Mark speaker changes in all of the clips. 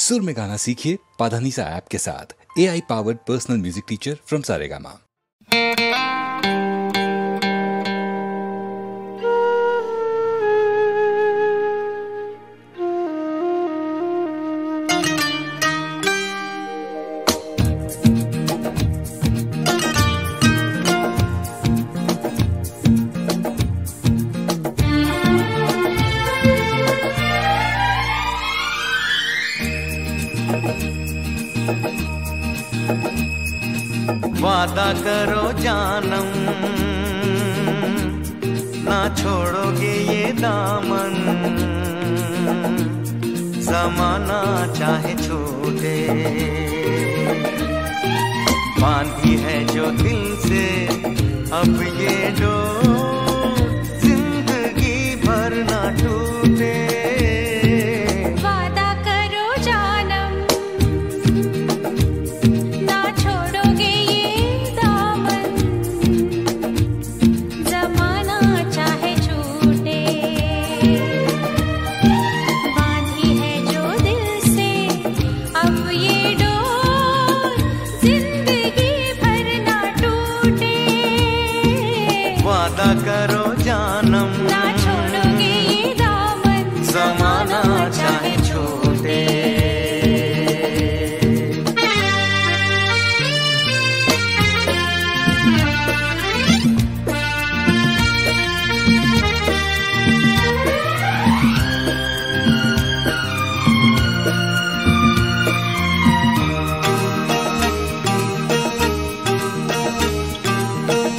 Speaker 1: सुर में गाना सीखिए पाधानीसा ऐप के साथ। AI powered personal music teacher from Saregama.
Speaker 2: वादा करो जानम, ना छोड़ोगे ये दामन, ज़माना चाहे छूटे। बांधी है जो दिल से अब ये डोर, जिंदगी भर ना टूटे। वादा करो जानम,
Speaker 3: ना छोड़ोगे ये दामन,
Speaker 2: ज़माना चाहे छूटे।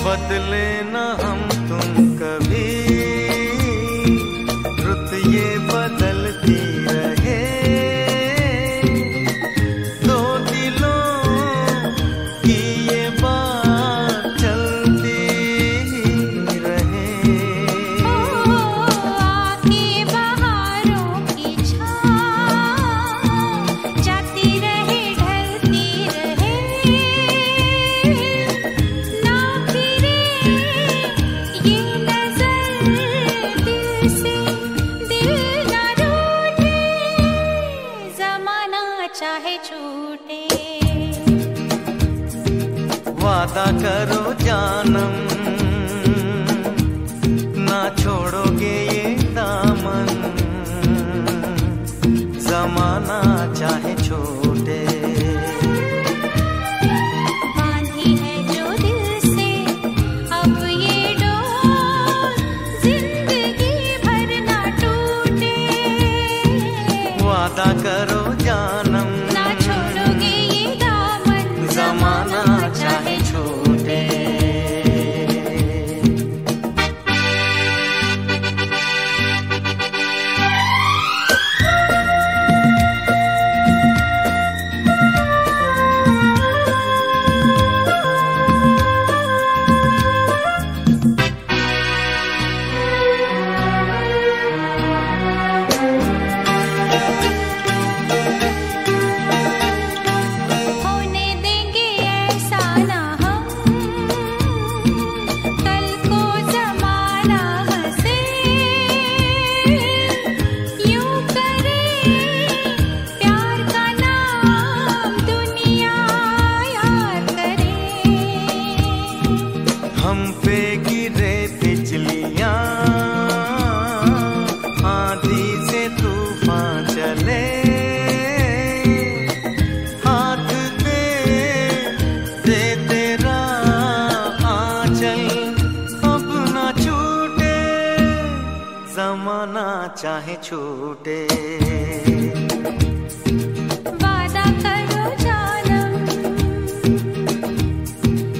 Speaker 2: बदले न हम तुम कभी, रुत ये बदलती रहे। दो दिलों की ये बात चलती रहे।
Speaker 3: आके बहारों की छाँव जाती रहे, ढलती रहे। ना फिरे ये नजर दिल से, दिल ना रूठे, ज़माना चाहे छूटे।
Speaker 2: वादा करो जानम, ना छोड़ोगे ये दामन, ज़माना चाहे छूटे।
Speaker 3: बांधी है जो दिल से अब ये डोर, जिंदगी भर ना टूटे।
Speaker 2: वादा करो जानम,
Speaker 3: ना छोड़ोगे ये दामन,
Speaker 2: ज़माना चाहे छूटे।
Speaker 3: होने देंगे ऐसा ना हम, कल को ज़माना हंसे। यूं करे प्यार का नाम दुनिया याद करे।
Speaker 2: हम पे गिरे बिजलियां, आंधी से तूफान चले। हाथ दे तेरा आंचल, अब ना छूटे, ज़माना चाहे छूटे।
Speaker 3: वादा करो जानम,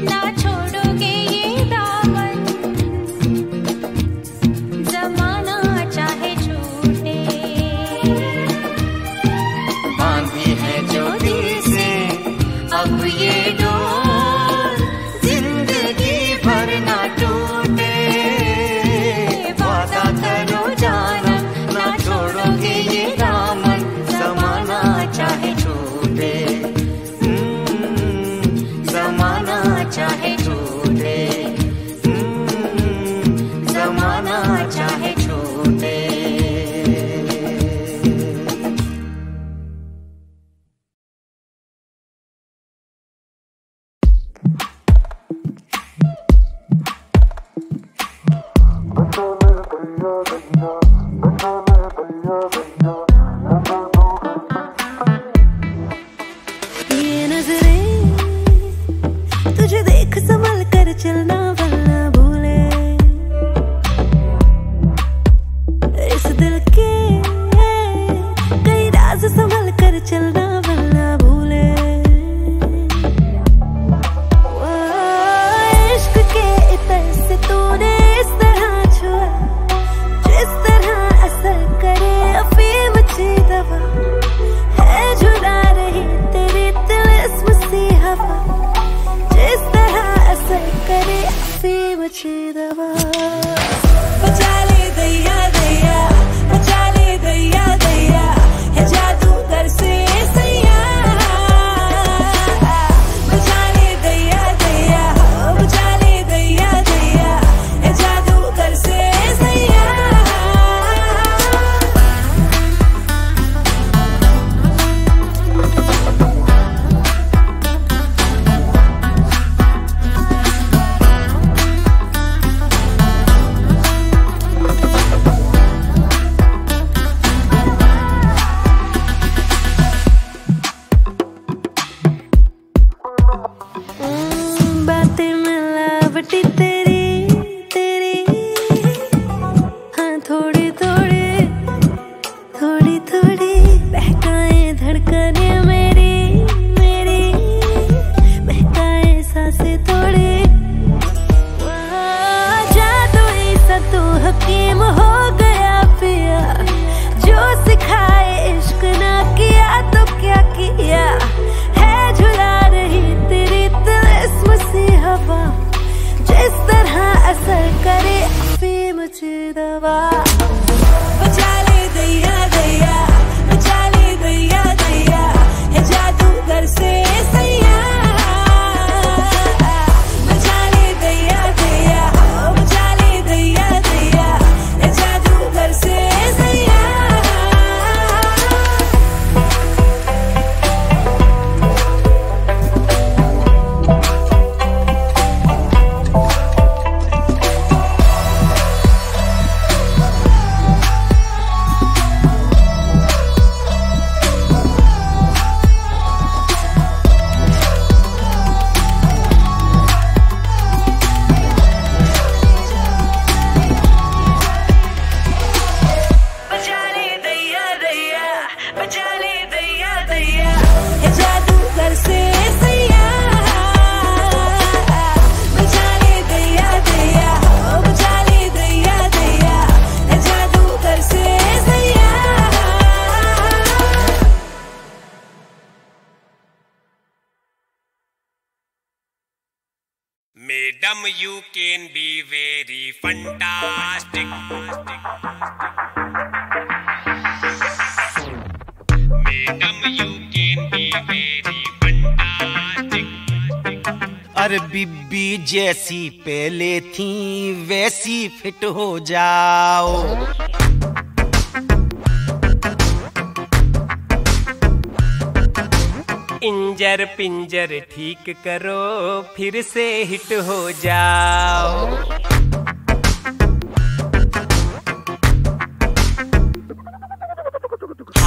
Speaker 3: ना छोड़ोगे ये दामन, ज़माना चाहे छूटे।
Speaker 2: बांधी है जो दिल से अब ये डोर, जिंदगी भर ना टूटे। वादा करो जानम, ना छोड़ोगे ये दामन,
Speaker 4: संभल कर चलना वरना भूले। इश्क के इतर से तूने इस तरह छुआ, जिस तरह असर करे अफीम सी दवा है, झुला रही तेरी तिलिस्म सी हवा, जिस तरह असर करे अफीम सी दवा। बचा ले दैया दैया, बचा ले दैया दैया, है जादूगर से सैया। बचा ले दैया दैया, बचा ले दैया दैया, है जादूगर से सैया। बातें मिलावटी तेरी तेरी, हाँ थोड़ी थोड़ी थोड़ी थोड़ी बहकाए धड़कने मेरी मेरी, बहकाए सांसें थोड़ी। जादू ऐसा तू हकीम हो गया पिया, जो सिखाए इश्क ना किया तो क्या किया, है झुला रही तेरी तिलिस्म सी हवा, जिस तरह असर करे अफीम सी दवा। बचा ले दैया दैया, बचा ले दैया दैया, है जादूगर से सैया। बचा ले दैया दैया, बचा ले दैया दैया, है जादूगर से सैया। बचा ले दैया दैया, बचा ले दैया दैया, है जादूगर से सैया। बचा ले दैया दैया, बचा ले दैया दैया, है जादूगर से सैया।
Speaker 5: Madam, you can be very fantastic. Madam, you can be very fantastic.
Speaker 6: अरे बीबी जैसी पहले थी वैसी फिट हो जाओ।
Speaker 5: इंजर पिंजर ठीक करो, फिर से हिट हो जाओ।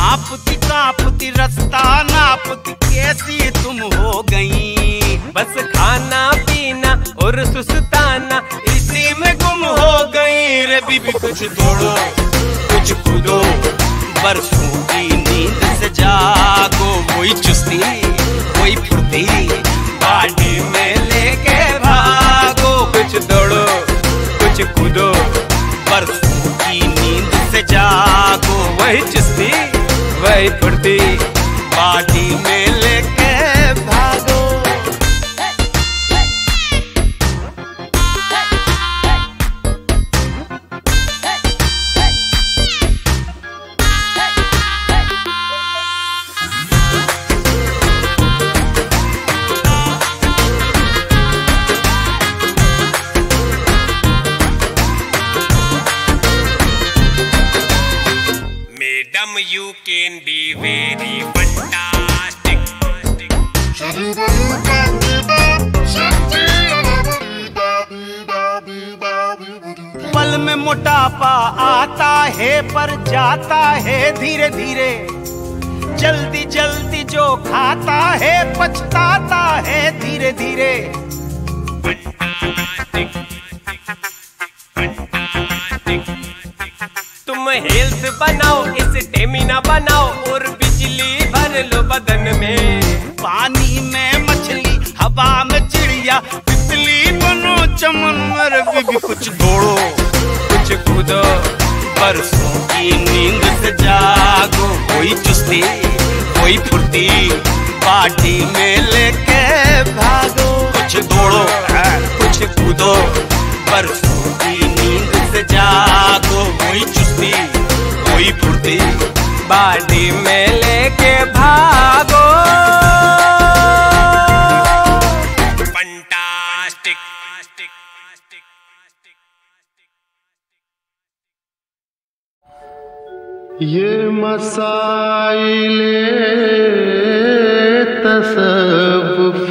Speaker 6: आपती कापती रास्ता नापती कैसी तुम हो गई,
Speaker 5: बस खाना पीना और सुस्ताना
Speaker 6: इसी में गुम हो गई। रे बीबी कुछ तोड़ो कुछ कूदो, बरसों की नींद से जागो, वही चुस्ती वही फुर्ती बाडी में लेके भागो।
Speaker 5: कुछ दौड़ो कुछ कूदो,
Speaker 6: बरसों की नींद से जागो,
Speaker 5: वही चुस्ती वही फुर्ती
Speaker 6: बाडी में लेके भागो।
Speaker 5: Madam, you can be very fantastic.
Speaker 6: पल में मोटापा आता है पर जाता है धीरे धीरे, जल्दी जल्दी जो खाता है पछताता है धीरे धीरे।
Speaker 5: तुम हेल्थ बनाओ, स्टेमिना बनाओ और
Speaker 6: बिजली भर लो बदन में, पानी में मछली, हवा में चिड़िया, तितली बनो चमन मर भी कुछ दौड़ो कुछ कूदो, बरसों की नींद से जागो, कोई चुस्ती कोई फुर्ती पार्टी में लेके भागो, कुछ दौड़ो कुछ कूदो, बरसों की नींद से जागो, कोई चुस्ती कोई फुर्ती
Speaker 5: बाडी में लेके भागो।
Speaker 6: फंटास्टिक।
Speaker 7: ये मसाइले तसव्वुफ,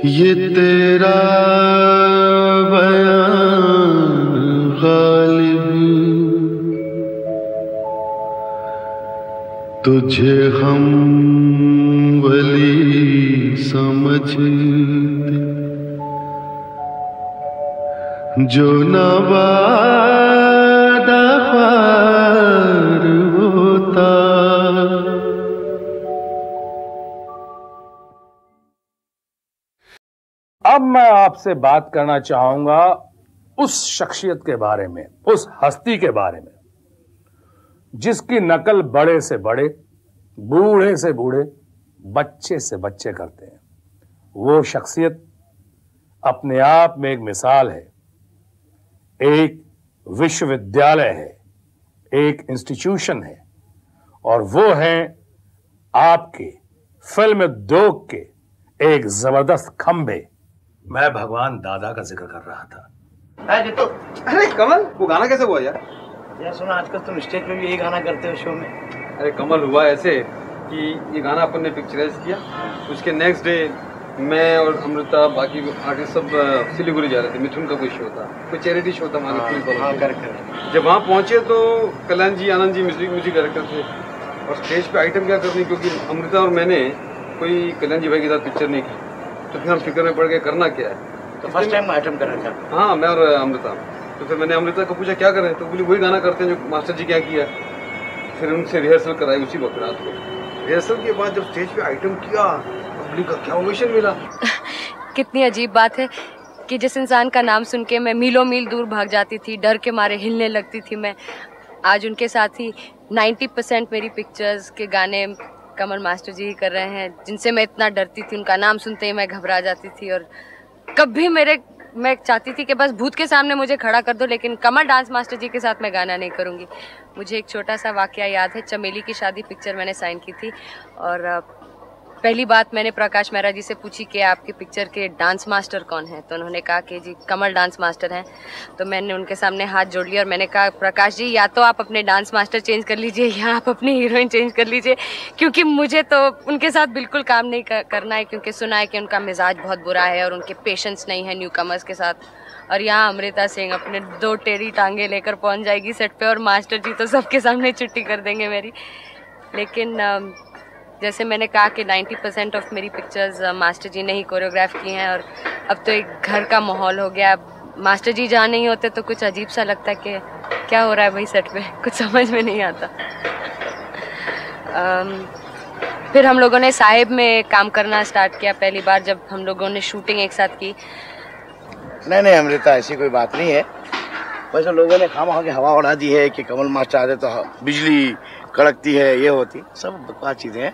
Speaker 7: ये तेरा बयान गालिब, तुझे हम वली समझते जो न वादा ख्वार होता।
Speaker 8: अब मैं आपसे बात करना चाहूंगा उस शख्सियत के बारे में, उस हस्ती के बारे में जिसकी नकल बड़े से बड़े, बूढ़े से बूढ़े, बच्चे से बच्चे करते हैं। वो शख्सियत अपने आप में एक मिसाल है, एक विश्वविद्यालय है, एक इंस्टीट्यूशन है, और वो हैं आपके फिल्म उद्योग के एक जबरदस्त खंभे। मैं भगवान दादा का जिक्र कर रहा था।
Speaker 9: तो अरे कमल, वो गाना कैसे हुआ यार? यार सुना, आजकल तुम स्टेज पे भी यही गाना करते हो शो में।
Speaker 10: अरे कमल, हुआ ऐसे कि ये गाना अपन ने पिक्चराइज किया, उसके नेक्स्ट डे मैं और अमृता बाकी आर्टिस्ट सब सिलीगुड़ी जा रहे थे। मिथुन का कोई शो था, कोई चैरिटी शो था हमारे। जब वहाँ पहुँचे तो कल्याण जी, आनंद जी म्यूजिक डायरेक्टर थे, और स्टेज पे आइटम क्या करनी, क्योंकि अमृता और मैंने कोई कल्याण जी भाई के साथ पिक्चर नहीं की, तो फिर हम फिक्र में पड़ गए करना क्या है।
Speaker 9: तो फर्स्ट टाइम आइटम कर रहे थे?
Speaker 10: हाँ, मैं और अमृता। तो फिर मैंने अमृता को पूछा क्या करें, तो बोली वही गाना करते हैं जो मास्टर जी क्या किया। फिर उनसे रिहर्सल कराई उसी वक्त रात को। रिहर्सल के बाद जब स्टेज पे आइटम किया, पब्लिक का क्या ओवेशन मिला।
Speaker 11: कितनी अजीब बात है कि जिस इंसान का नाम सुन के मैं मीलों मील दूर भाग जाती थी, डर के मारे हिलने लगती थी, मैं आज उनके साथ ही 90% मेरी पिक्चर्स के गाने कमल मास्टर जी ही कर रहे हैं, जिनसे मैं इतना डरती थी। उनका नाम सुनते ही मैं घबरा जाती थी, और कभी मैं चाहती थी कि बस भूत के सामने मुझे खड़ा कर दो, लेकिन कमल डांस मास्टर जी के साथ मैं गाना नहीं करूँगी। मुझे एक छोटा सा वाकया याद है। चमेली की शादी पिक्चर मैंने साइन की थी, और पहली बात मैंने प्रकाश मेहरा जी से पूछी कि आपकी पिक्चर के डांस मास्टर कौन है, तो उन्होंने कहा कि जी कमल डांस मास्टर हैं। तो मैंने उनके सामने हाथ जोड़ लिया और मैंने कहा, प्रकाश जी या तो आप अपने डांस मास्टर चेंज कर लीजिए या आप अपनी हीरोइन चेंज कर लीजिए, क्योंकि मुझे तो उनके साथ बिल्कुल काम नहीं करना है, क्योंकि सुना है कि उनका मिजाज बहुत बुरा है और उनके पेशेंस नहीं है न्यू कमर्स के साथ। और यहाँ अमृता सिंह अपने 2 टेढ़ी टांगे लेकर पहुँच जाएगी सेट पे, और मास्टर जी तो सबके सामने छुट्टी कर देंगे मेरी। लेकिन जैसे मैंने कहा कि 90% ऑफ मेरी पिक्चर्स मास्टर जी ने ही कोरियोग्राफ की हैं, और अब तो एक घर का माहौल हो गया। अब मास्टर जी जहाँ नहीं होते तो कुछ अजीब सा लगता है कि क्या हो रहा है भाई सेट पे, कुछ समझ में नहीं आता। फिर हम लोगों ने साहिब में काम करना स्टार्ट किया पहली बार, जब हम लोगों ने शूटिंग एक साथ की।
Speaker 9: नहीं अमृता, ऐसी कोई बात नहीं है। वैसे लोगों ने खामा के हवा उड़ा दी है कि कमल मास्टर आते तो बिजली कड़कती है, ये होती, सब बकवास चीजें हैं।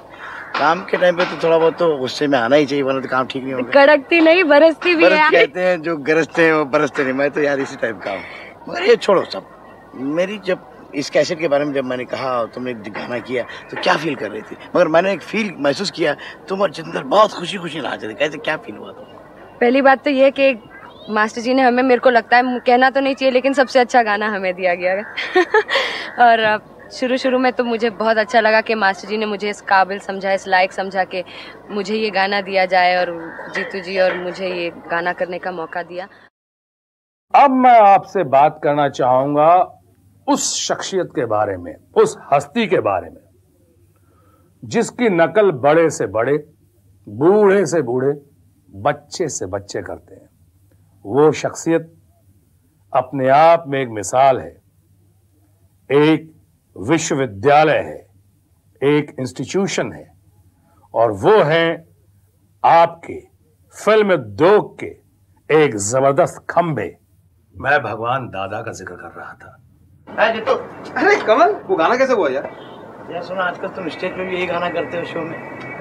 Speaker 9: काम के टाइम पे तो थोड़ा बहुत तो गुस्से में आना ही चाहिए, वरना तो काम ठीक नहीं होगा।
Speaker 11: कड़कती नहीं, बरसती भी है।
Speaker 9: कहते हैं जो गरजते हैं वो बरसते नहीं। मैं तो यार इसी टाइप का हूँ, मगर ये छोड़ो सब। मेरी जब इस कैसेट के बारे में जब मैंने कहा, तुमने गाना किया तो क्या फील कर रही थी? मगर मैंने एक फील महसूस किया, तुम और जितेंद्र बहुत खुशी खुशी नाच रहे थे। कैसे, क्या फील हुआ तुमको?
Speaker 11: पहली बात तो ये कि मास्टर जी ने हमें, मेरे को लगता है कहना तो नहीं चाहिए, लेकिन सबसे अच्छा गाना हमें दिया गया है। और शुरू में तो मुझे बहुत अच्छा लगा कि मास्टर जी ने मुझे इस काबिल समझा, इस लायक समझा कि मुझे ये गाना दिया जाए, और जीतू जी और मुझे ये गाना करने का मौका दिया।
Speaker 8: अब मैं आपसे बात करना चाहूंगा उस शख्सियत के बारे में, उस हस्ती के बारे में जिसकी नकल बड़े से बड़े, बूढ़े से बूढ़े, बच्चे से बच्चे करते हैं। वो शख्सियत अपने आप में एक मिसाल है, एक विश्वविद्यालय है, एक इंस्टीट्यूशन है, और वो है आपके फिल्म उद्योग के एक जबरदस्त खंभे। मैं भगवान दादा का जिक्र कर रहा था।
Speaker 10: तो अरे कमल, वो गाना कैसे हुआ यार?
Speaker 9: यार सुना, आजकल तुम स्टेज पे भी यही गाना करते हो शो में।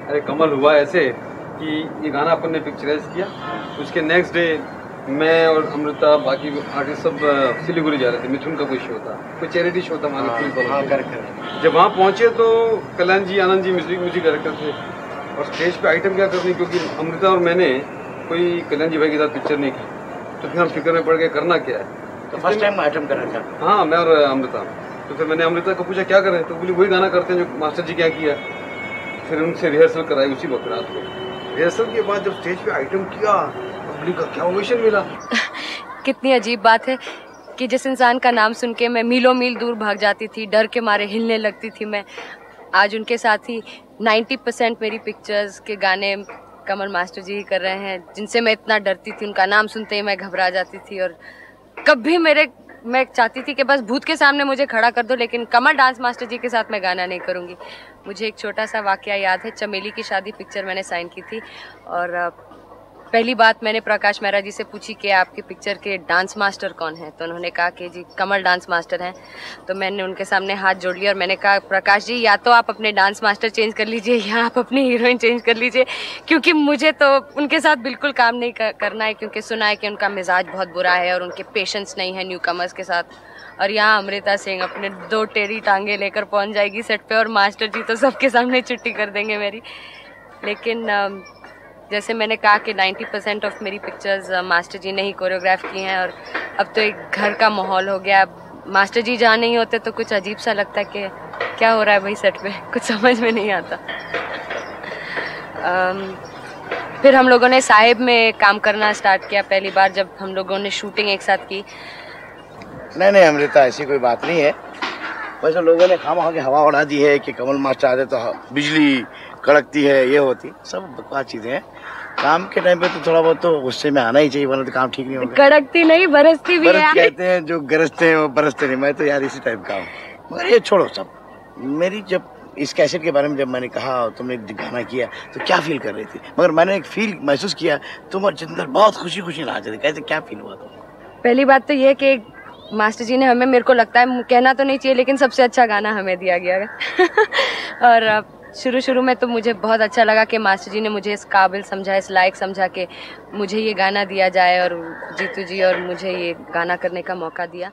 Speaker 10: अरे कमल, हुआ ऐसे कि ये गाना अपन ने पिक्चराइज किया, उसके नेक्स्ट डे मैं और अमृता बाकी आर्टिस्ट सब सिलीगुड़ी जा रहे थे। मिथुन का कोई शो था, कोई चैरिटी शो था हमारे। जब वहाँ पहुँचे तो कल्याण जी, आनंद जी म्यूजिक डायरेक्टर थे, और स्टेज पे आइटम क्या करनी, क्योंकि अमृता और मैंने कोई कल्याण जी भाई के साथ पिक्चर नहीं की, तो फिर हम फिक्र में पड़ गए करना क्या है।
Speaker 9: तो फर्स्ट टाइम आइटम कर रहा था।
Speaker 10: हाँ, मैं और अमृता। तो फिर मैंने अमृता को पूछा क्या करें, तो बोली वही गाना करते हैं जो मास्टर जी क्या किया। फिर उनसे रिहर्सल कराई उसी वक्त रात को। रिहर्सल के बाद जब स्टेज पे आइटम किया, पब्लिक का क्या ओवेशन मिला।
Speaker 11: कितनी अजीब बात है कि जिस इंसान का नाम सुन के मैं मीलों मील दूर भाग जाती थी, डर के मारे हिलने लगती थी मैं, आज उनके साथ ही 90% मेरी पिक्चर्स के गाने कमल मास्टर जी ही कर रहे हैं, जिनसे मैं इतना डरती थी। उनका नाम सुनते ही मैं घबरा जाती थी, और कभी मैं चाहती थी कि बस भूत के सामने मुझे खड़ा कर दो, लेकिन कमल डांस मास्टर जी के साथ मैं गाना नहीं करूँगी। मुझे एक छोटा सा वाकया याद है। चमेली की शादी पिक्चर मैंने साइन की थी, और पहली बात मैंने प्रकाश मेहरा जी से पूछी कि आपकी पिक्चर के डांस मास्टर कौन है, तो उन्होंने कहा कि जी कमल डांस मास्टर हैं। तो मैंने उनके सामने हाथ जोड़ लिया और मैंने कहा, प्रकाश जी या तो आप अपने डांस मास्टर चेंज कर लीजिए या आप अपनी हीरोइन चेंज कर लीजिए, क्योंकि मुझे तो उनके साथ बिल्कुल काम नहीं करना है, क्योंकि सुना है कि उनका मिजाज बहुत बुरा है और उनके पेशेंस नहीं है न्यू कमर्स के साथ। और यहाँ अमृता सिंह अपने 2 टेढ़ी टांगे लेकर पहुँच जाएगी सेट पे, और मास्टर जी तो सबके सामने छुट्टी कर देंगे मेरी। लेकिन जैसे मैंने कहा कि 90% ऑफ मेरी पिक्चर्स मास्टर जी ने ही कोरियोग्राफ की हैं, और अब तो एक घर का माहौल हो गया। मास्टर जी जहाँ नहीं होते तो कुछ अजीब सा लगता है कि क्या हो रहा है भाई सेट पे, कुछ समझ में नहीं आता। फिर हम लोगों ने साहिब में काम करना स्टार्ट किया पहली बार, जब हम लोगों ने शूटिंग एक साथ की।
Speaker 9: नहीं अमृता, ऐसी कोई बात नहीं है। वैसे लोगों ने खामा के हवा उड़ा दी है कि कमल मास्टर आते तो बिजली कड़कती है, ये होती, सब बकवास चीजें हैं। काम के टाइम पे तो थोड़ा बहुत तो गुस्से में आना ही चाहिए, वरना तो काम ठीक नहीं होगा।
Speaker 11: कड़कती नहीं, बरसती भी है।
Speaker 9: कहते हैं जो गरजते हैं वो बरसते नहीं। मैं तो यार इसी टाइप का हूँ। मगर ये छोड़ो सब। मेरी जब इस कैसेट के बारे में जब मैंने कहा, तुमने गाना किया, तो क्या फील कर रही थी? मगर मैंने एक फील महसूस किया, तुम्हारे अंदर बहुत खुशी नाच रही। कैसे, क्या फील हुआ तुमको?
Speaker 11: पहली बात तो ये कि मास्टर जी ने हमें, मेरे को लगता है कहना तो नहीं चाहिए, लेकिन सबसे अच्छा गाना हमें दिया गया है। और शुरू में तो मुझे बहुत अच्छा लगा कि मास्टर जी ने मुझे इस काबिल समझा, इस लायक समझा कि मुझे ये गाना दिया जाए, और जीतू जी और मुझे ये गाना करने का मौका दिया।